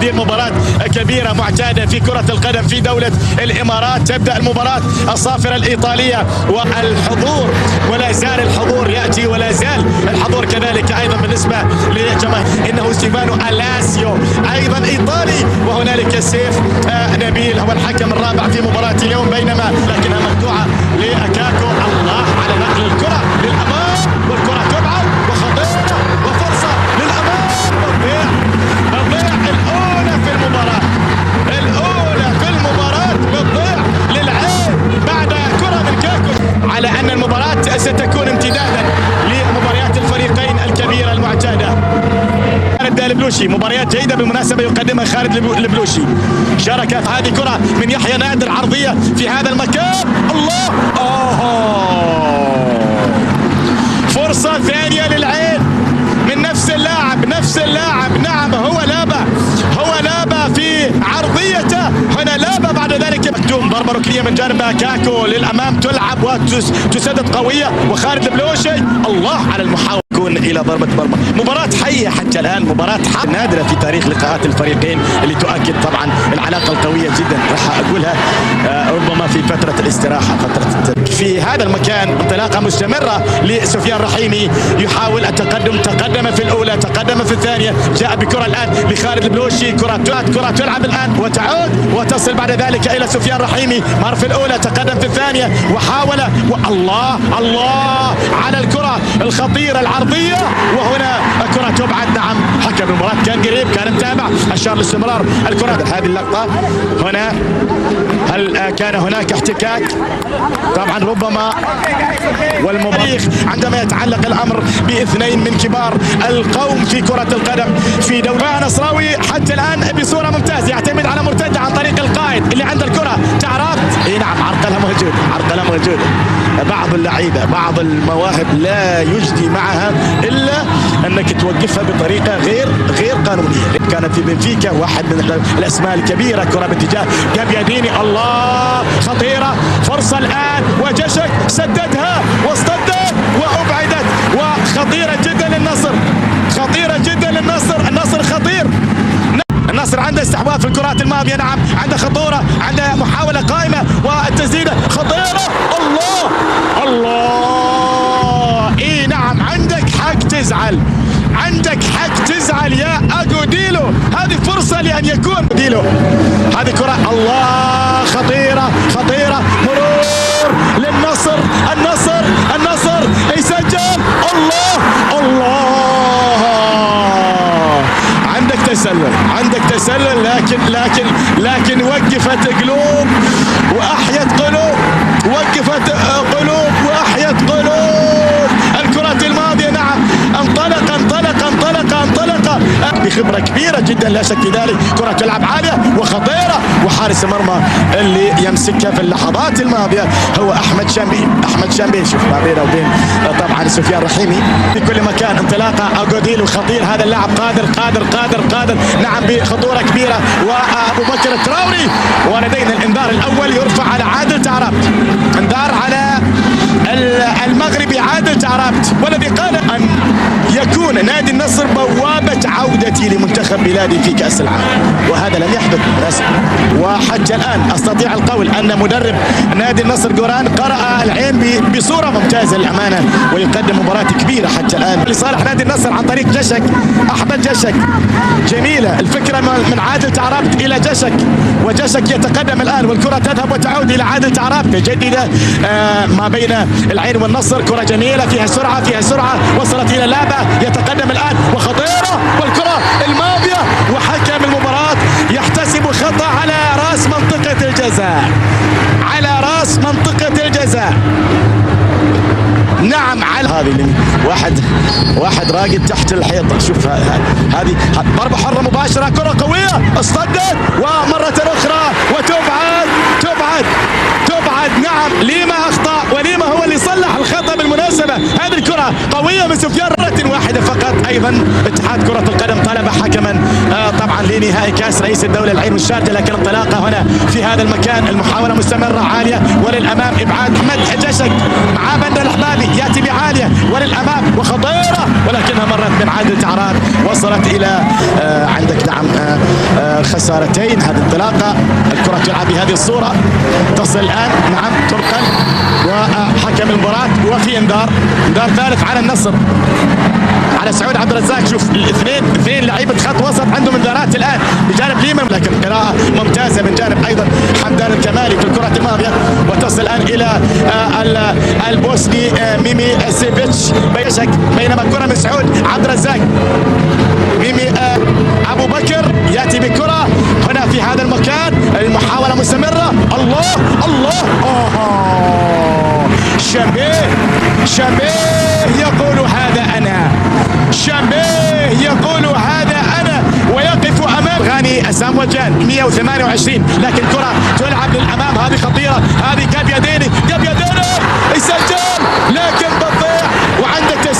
هذه المباراة كبيرة معتادة في كرة القدم في دولة الإمارات. تبدأ المباراة الصافرة الإيطالية والحضور ولا زال الحضور يأتي ولا زال الحضور كذلك أيضا بالنسبة لجماهير. إنه ستيفانو ألاسيو أيضا إيطالي، وهنالك سيف نبيل هو الحكم الرابع في مباراة اليوم، بينما لكنها مقطوعة لأكاكو. الله على نقل الكرة للأمام، والكرة تبعد وخطيرة وفرصة للأمام. تضيع الأولى في المباراة، الأولى في المباراة بتضيع للعين بعد كرة من كاكو، على أن المباراة ستكون امتدادا لمباريات الفريقين الكبيرة المعتادة. خالد البلوشي مباريات جيدة بالمناسبة يقدمها خالد البلوشي. شاركت هذه كرة من يحيى نادر عرضية في هذا المكان. الله فرصة ثانية للعين من نفس اللاعب. نعم هو لابا في عرضيته هنا، لابا بعد ذلك مكتوم. ضربة ركنية من جانب كاكو للأمام، تلعب وتسدد قوية، وخالد البلوشي الله على المحاولة إلى ضربة مرمى. مباراة حية حتى الآن، مباراة نادرة في تاريخ لقاءات الفريقين، اللي تؤكد طبعا العلاقة القوية جدا. راح أقولها ربما في فترة الاستراحة، في هذا المكان انطلاقة مستمرة لسفيان رحيمي، يحاول التقدم، تقدم في الأولى، تقدم في الثانية، جاء بكرة الآن لخالد البلوشي، كرة تلعب الآن وتعود وتصل بعد ذلك إلى سفيان رحيمي. مر في الأولى، تقدم في الثانية وحاول، الله على الكرة الخطيرة العرضية، وهنا الكرة تبعد. نعم حكم المباراة كان قريب، كان متابع، أشار لاستمرار الكرة. هذه اللقطة هنا، هل كان هناك احتكاك؟ طبعا ربما. والمباريخ عندما يتعلق الأمر باثنين من كبار القوم في كرة القدم في دولة. نصراوي حتى الآن بصورة ممتازة، يعتمد على مرتدة عن طريق القائد اللي عند الكرة. تعرفت؟ اي نعم، عرقلها موجودة. بعض اللعيبة، بعض المواهب لا يجدي معها إلا أنك توقفها بطريقة غير قانونية. كان في بنفيكا واحد من الأسماء الكبيرة، كرة باتجاه جابياديني، الله خطيرة، فرصة الآن وجشك سددها واصطدت وأبعدت، وخطيرة جدا للنصر، النصر خطير. النصر عنده استحواذ في الكرات الماضية، نعم عنده خطورة، عنده محاولة قائمة والتسديدة خطيرة. الله اي نعم، عندك حق تزعل يا أجوديلو. هذه فرصة لأن يكون ديلو، هذه كرة الله خطيرة، مرور للنصر، النصر يسجل. الله عندك تسلل، لكن وقفت قلوب وأحيت قلوب، الكرة الماضية. نعم انطلق بخبرة كبيرة جدا لا شك في ذلك. كرة تلعب عالية وخطيرة، وحارس المرمى اللي يمسكها في اللحظات الماضية هو أحمد شامبي. شوف ما بينه وبين طبعا سفيان رحيمي في كل مكان. انطلاقة أجوديلو خطير، هذا اللاعب قادر نعم بخطورة كبيرة. وأبو بكر التراوري، ولدينا الإنذار الأول يرفع على عادل تعربت، انذار على المغربي عادل تعربت، والذي قال أن يكون نادي النصر بوابة عودتي لمنتخب بلادي في كأس العالم، وهذا لم يحدث بالمناسبة. وحتى الآن أستطيع القول أن مدرب نادي النصر جوران قرأ العين بصورة ممتازة للأمانة، ويقدم مباراة كبيرة حتى الآن لصالح نادي النصر عن طريق أحمد جشك. جميلة الفكرة من عادل تعربت إلى جشك، وجشك يتقدم الآن، والكرة تذهب وتعود إلى عادل تعربت. جديدة ما بين العين والنصر، كرة جميلة فيها سرعة وصلت إلى لابا، يتقدم الآن وخطيرة، والكرة الماضية، وحكم المباراة يحتسب خطأ على رأس منطقة الجزاء. نعم على هذه واحد راقد تحت الحيطة. شوف هذه ضربة حرة مباشرة، كرة قوية اصطدت ومرة أخرى وتبعد. نعم ليما أخطأ، وليما هو اللي صلح الخطأ بالمناسبة. هذه الكرة قوية من سفيان واحدة فقط. أيضا اتحاد كرة القدم طلب حكما طبعا لنهائي كأس رئيس الدولة العين والشارجة، لكن انطلاقة هنا في هذا المكان، المحاولة مستمرة عالية وللأمام، إبعاد أحمد جشك مع بندر الحبابي يأتي بعالية وللأمام وخطيرة، ولكنها مرت من عادل تعراب وصلت إلى عندك نعم خسارتين. هذه انطلاقة الكرة تلعب بهذه الصورة، تصل الآن نعم تنقل وحكم المباراة وفي انذار ثالث على النصر على سعود عبد الرزاق. شوف اثنين لعيبه خط وسط عندهم انذارات الان بجانب ليمن، لكن قراءه ممتازه من جانب ايضا حمدان الكمالي في الكره الماضيه، وتصل الان الى البوسني ميمي سيفيتش بيشك، بينما الكره من سعود عبد الرزاق. ميمي ابو بكر ياتي بكره هنا في هذا المكان، المحاوله مستمره. الله الله شامبيه يقول هذا أنا، شامبيه يقول هذا أنا، ويقف أمام غاني ساموجان 128، لكن كرة تلعب للأمام، هذه خطيرة، هذه جاب يديني يسجل، لكن بتضيع، وعندك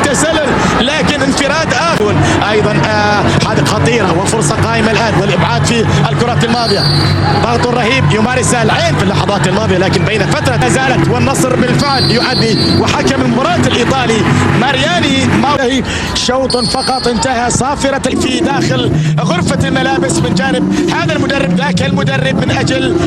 تسلل لكن انفراد آخر أيضا هذه خطيرة وفرصة قائمة الآن، والإبعاد في الكرة الماضية، ضغط رهيب يمارسها العين في اللحظات الماضية، لكن بين فترة ما زالت، والنصر بالفعل يؤدي. وحكم المباراة الإيطالي مارياني ماوري شوط فقط انتهى صافرة في داخل غرفة الملابس من جانب هذا المدرب ذاك المدرب من أجل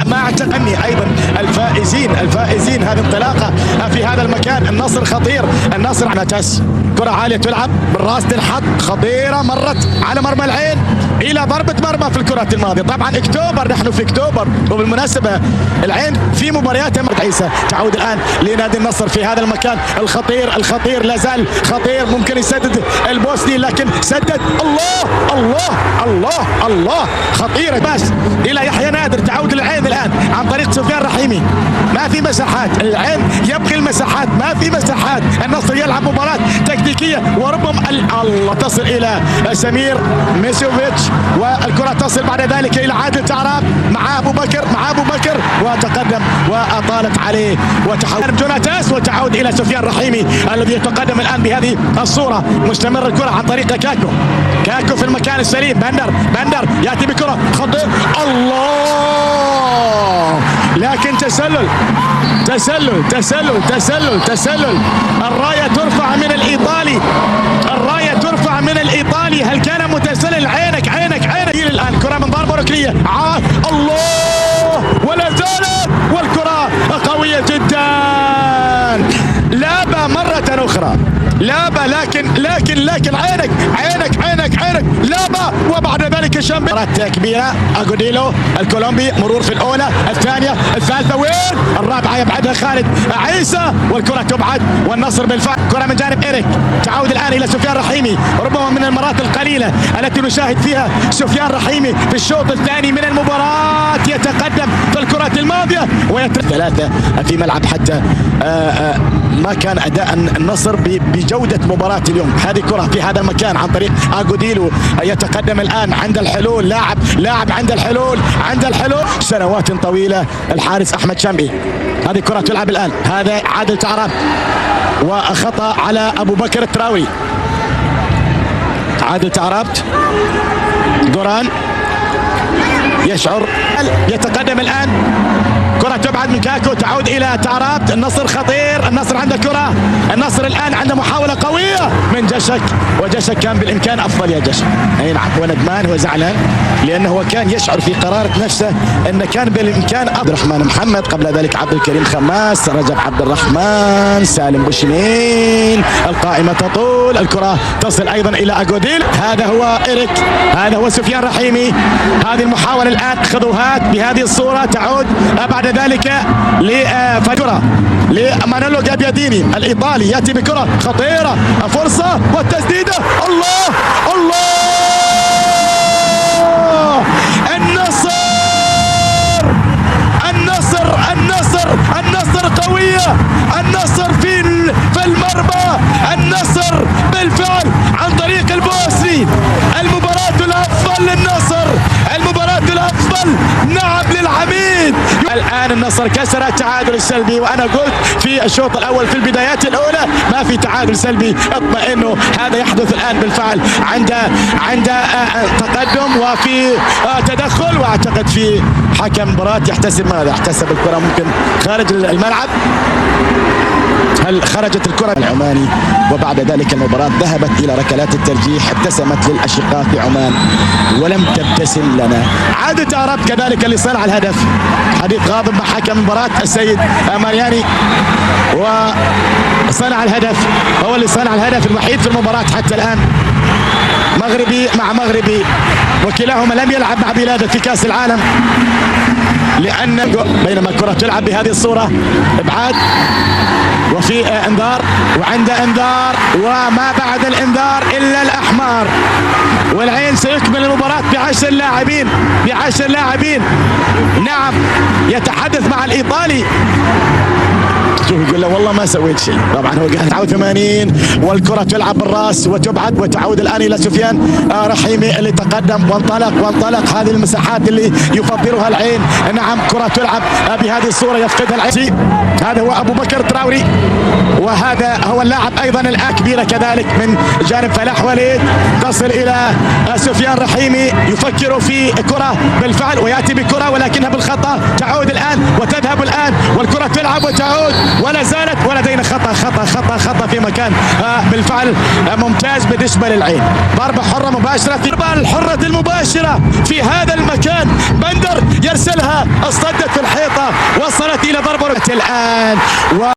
مع تقني أيضا الفائزين. هذه انطلاقة في هذا المكان، النصر خطير، النصر نتاس، كرة عالية تلعب بالراس تنحط خطيرة، مرت على مرمى العين إلى ضربة مرمى في الكرة الماضية. طبعا أكتوبر، نحن في أكتوبر، وبالمناسبة العين في مباريات عيسى تعود الآن لنادي النصر في هذا المكان الخطير لا زال خطير، ممكن يسدد البوسني لكن سدد. الله خطيرة باش إلى يحيى نادر، تعود العين الآن عن طريق سفيان رحيمي، ما في مساحات، العين يبقي المساحات، ما في مساحات، النصر يلعب مباراة تكتيكية وربما الله تصل إلى سمير ميسوفيتش، والكرة تصل بعد ذلك إلى عادل تعراب مع أبو بكر وتقدم وأطالت عليه وتحول جوناتاس، وتعود إلى سفيان رحيمي الذي يتقدم الآن بهذه الصورة، مستمر الكرة عن طريق كاكو في المكان السليم، بندر يأتي بكرة خطير، الله، لكن تسلل. الراية ترفع من الإيطالي، هل كان متسلل؟ عينك الآن كرة من ضربة ركنية، الله، ولا زالت، والكرة قوية جدا، لابا مرة أخرى، لكن عينك لابا، وبعد ذلك شامبي كبيرة، أغوديلو الكولومبي، مرور في الأولى، الثانية، الثالثة، وين الرابعة يبعدها خالد عيسى، والكرة تبعد، والنصر بالفعل كرة من جانب إيريك، تعود الآن إلى سفيان رحيمي، ربما من المرات القليلة التي نشاهد فيها سفيان رحيمي في الشوط الثاني من المباراة يتقدم في الكرة الماضية ويترك ثلاثة في ملعب، حتى ما كان أداء النصر بجودة مباراة اليوم. هذه كرة في هذا المكان عن طريق أغوديلو، يتقدم الآن عند الحلول، لاعب عند الحلول سنوات طويلة، الحارس أحمد شامبي. هذه كرة تلعب الآن، هذا عادل تعراب وخطأ على أبو بكر التراوري، عادل تعراب، دوران يشعر، يتقدم الآن، كرة تبعد من كاكو، تعود إلى تعراب، النصر خطير، النصر عنده كرة، النصر الآن عنده محاولة قوية من جشك، وجشك كان بالإمكان أفضل يا جشك، أي نعم، هو ندمان، هو زعلان لأنه هو كان يشعر في قرارة نفسه أنه كان بالإمكان. عبد الرحمن محمد، قبل ذلك عبد الكريم خماس، رجب عبد الرحمن، سالم بوشمين، القائمة تطول، الكرة تصل أيضا إلى أغوديل، هذا هو إيريك، هذا هو سفيان رحيمي، هذه المحاولة الآن خذوهات بهذه الصورة، تعود بعد ذلك لفاتورا لمانولو جابياديني الإيطالي، يأتي بكرة خطيرة، فرصة والتسديدة، الله النصر قوية، النصر في المرمى، النصر بالفعل عن طريق البوسني، المباراة الأفضل للنصر، المباراة الأفضل نعم للعميد. الآن النصر النصر كسر التعادل السلبي. وانا قلت في الشوط الاول في البدايات الاولى ما في تعادل سلبي، اطمئنوا، هذا يحدث الان بالفعل عند تقدم وفي تدخل. واعتقد في حكم مباراة يحتسب ماذا؟ يحتسب الكرة ممكن خارج الملعب. هل خرجت الكرة العماني؟ وبعد ذلك المباراة ذهبت إلى ركلات الترجيح، ابتسمت للأشقاء في عمان ولم تبتسم لنا. عادت أراب كذلك اللي صنع الهدف. حديث غاضب مع حكم المباراة السيد مارياني، وصنع الهدف، هو اللي صنع الهدف الوحيد في المباراة حتى الآن. مغربي مع مغربي، وكلاهما لم يلعب مع بلاده في كأس العالم، لأن بينما الكرة تلعب بهذه الصورة ابعاد وفي انذار، وعند انذار وما بعد الانذار الا الاحمر. والعين سيكمل المباراة ب10 لاعبين، ب10 لاعبين. نعم، يتحدث مع الايطالي، يقول له والله ما سويت شيء. طبعا هو قال 89 والكرة تلعب بالراس وتبعد وتعود الآن إلى سفيان رحيمي اللي تقدم وانطلق هذه المساحات اللي يفضلها العين. نعم، كرة تلعب بهذه الصورة يفقدها العين. هذا هو أبو بكر تراوري، وهذا هو اللاعب أيضا الآن كبيرة كذلك من جانب فلاح وليد، تصل إلى سفيان رحيمي يفكر في كرة بالفعل ويأتي بكرة ولكنها بالخطأ، تعود الآن وتذهب الآن والكرة تلعب وتعود ولا زالت، ولدينا خطأ في مكان بالفعل ممتاز بالنسبة للعين. ضربة حرة مباشرة، في الحرة المباشرة في هذا المكان، بندر يرسلها، اصطدت في الحيطة، وصلت إلى ضربة الآن.